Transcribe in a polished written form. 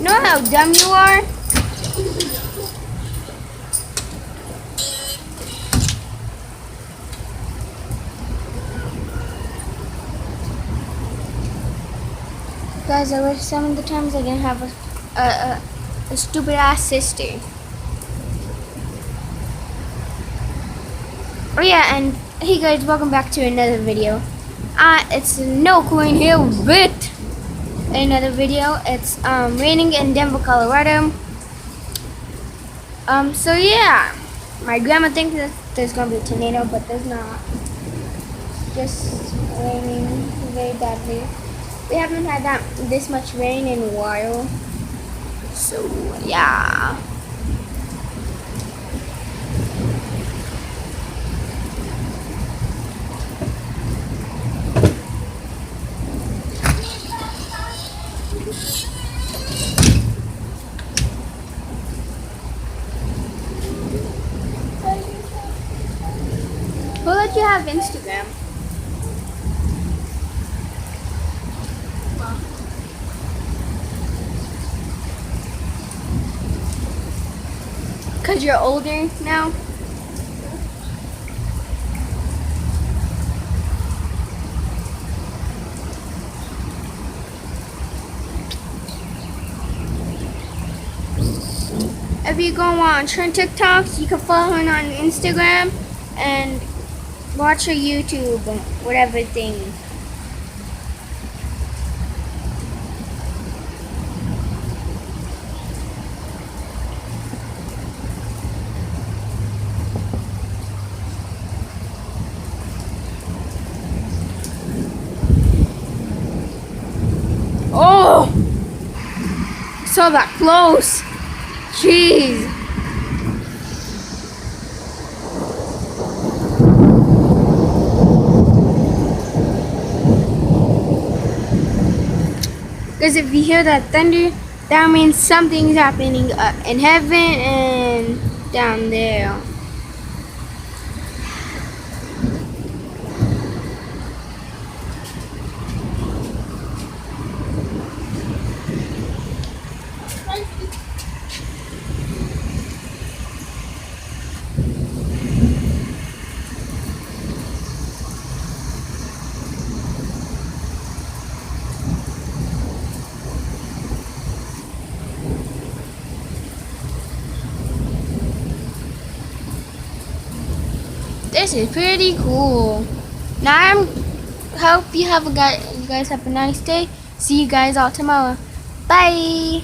know how dumb you are? Guys, I wish some of the times I didn't have a stupid ass sister. Oh yeah, and hey guys, welcome back to another video. It's No Coin here with another video. It's raining in Denver, Colorado. So yeah, my grandma thinks that there's gonna be a tornado, but there's not. It's just raining very badly. We haven't had this much rain in a while. So yeah. Who let you have Instagram? Cause you're older now? If you go on Trend TikToks, you can follow her on Instagram and watch her YouTube, whatever thing. Oh! Saw that close. Jeez. Because if you hear that thunder, that means something's happening in heaven and down there. This is pretty cool. Now I hope you guys have a nice day. See you guys all tomorrow. Bye.